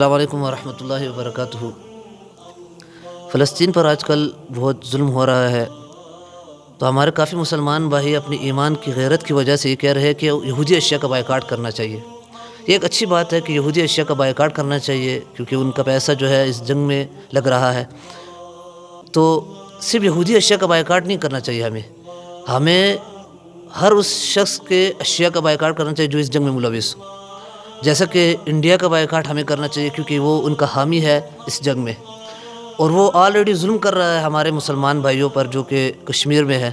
السلام علیکم ورحمۃ اللہ وبرکاتہ۔ فلسطین پر آج کل بہت ظلم ہو رہا ہے، تو ہمارے کافی مسلمان بھائی اپنی ایمان کی غیرت کی وجہ سے یہ کہہ رہے ہیں کہ یہودی اشیاء کا بائیکاٹ کرنا چاہیے۔ یہ ایک اچھی بات ہے کہ یہودی اشیاء کا بائیکاٹ کرنا چاہیے، کیونکہ ان کا پیسہ جو ہے اس جنگ میں لگ رہا ہے۔ تو صرف یہودی اشیاء کا بائیکاٹ نہیں کرنا چاہیے، ہمیں ہر اس شخص کے اشیاء کا بائیکاٹ کرنا چاہیے جو اس جنگ میں ملوث ہو۔ جیسا کہ انڈیا کا بائیکاٹ ہمیں کرنا چاہیے، کیونکہ وہ ان کا حامی ہے اس جنگ میں، اور وہ آلریڈی ظلم کر رہا ہے ہمارے مسلمان بھائیوں پر جو کہ کشمیر میں ہے،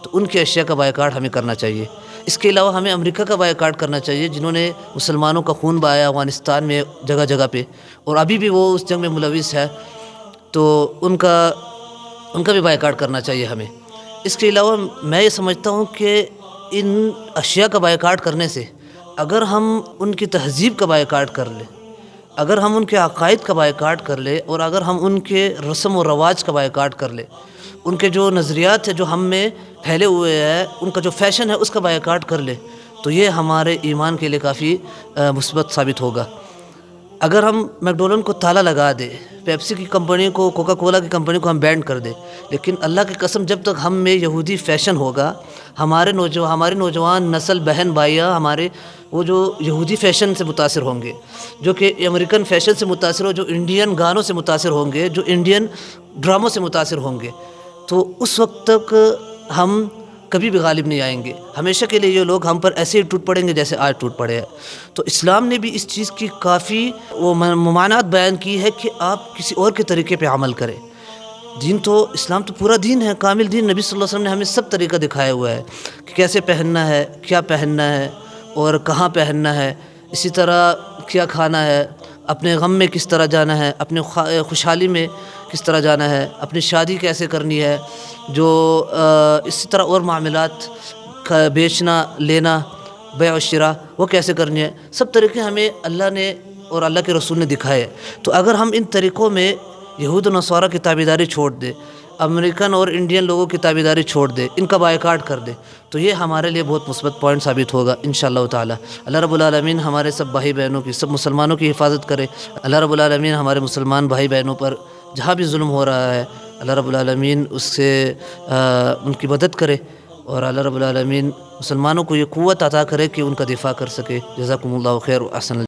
تو ان کی اشیاء کا بائیکاٹ ہمیں کرنا چاہیے۔ اس کے علاوہ ہمیں امریکہ کا بائیکاٹ کرنا چاہیے، جنہوں نے مسلمانوں کا خون بہایا افغانستان میں جگہ جگہ پہ، اور ابھی بھی وہ اس جنگ میں ملوث ہے، تو ان کا بھی بائیکاٹ کرنا چاہیے ہمیں۔ اس کے علاوہ میں یہ سمجھتا ہوں کہ ان اشیاء کا بائیکاٹ کرنے سے اگر ہم ان کی تہذیب کا بائیکاٹ کر لیں، اگر ہم ان کے عقائد کا بائیکاٹ کر لیں، اور اگر ہم ان کے رسم و رواج کا بائیکاٹ کر لیں، ان کے جو نظریات ہیں جو ہم میں پھیلے ہوئے ہیں، ان کا جو فیشن ہے اس کا بائیکاٹ کر لیں، تو یہ ہمارے ایمان کے لیے کافی مثبت ثابت ہوگا۔ اگر ہم میکڈونلڈ کو تالا لگا دیں، پیپسی کی کمپنی کو، کوکا کولا کی کمپنی کو ہم بینڈ کر دیں، لیکن اللہ کی قسم جب تک ہم میں یہودی فیشن ہماری نوجوان نسل بہن بھائیاں ہمارے وہ جو یہودی فیشن سے متاثر ہوں گے، جو کہ امریکن فیشن سے متاثر ہو، جو انڈین گانوں سے متاثر ہوں گے، جو انڈین ڈراموں سے متاثر ہوں گے، تو اس وقت تک ہم کبھی بھی غالب نہیں آئیں گے۔ ہمیشہ کے لیے یہ لوگ ہم پر ایسے ہی ٹوٹ پڑیں گے جیسے آج ٹوٹ پڑے ہیں۔ تو اسلام نے بھی اس چیز کی کافی ممانعت بیان کی ہے کہ آپ کسی اور کے طریقے پہ عمل کریں۔ دین تو اسلام تو پورا دین ہے، کامل دین۔ نبی صلی اللہ علیہ وسلم نے ہمیں سب طریقہ دکھایا ہوا ہے کہ کیسے پہننا ہے، کیا پہننا ہے، اور کہاں پہننا ہے، اسی طرح کیا کھانا ہے، اپنے غم میں کس طرح جانا ہے، اپنے خوشحالی میں کس طرح جانا ہے، اپنی شادی کیسے کرنی ہے، جو اسی طرح اور معاملات کا بیچنا لینا، بیع و شراء، وہ کیسے کرنی ہے، سب طریقے ہمیں اللہ نے اور اللہ کے رسول نے دکھائے۔ تو اگر ہم ان طریقوں میں یہود و نصارہ کی تابعداری چھوڑ دیں، امریکن اور انڈین لوگوں کی تابعداری چھوڑ دیں، ان کا بائیکاٹ کر دیں، تو یہ ہمارے لیے بہت مثبت پوائنٹ ثابت ہوگا انشاءاللہ تعالی۔ اللہ رب العالمین ہمارے سب بھائی بہنوں کی، سب مسلمانوں کی حفاظت کرے۔ اللہ رب العالمین ہمارے مسلمان بھائی بہنوں پر جہاں بھی ظلم ہو رہا ہے، اللہ رب العالمین اس سے ان کی مدد کرے، اور اللہ رب العالمین مسلمانوں کو یہ قوت عطا کرے کہ ان کا دفاع کر سکے۔ جزاکم اللہ خیر و احسن۔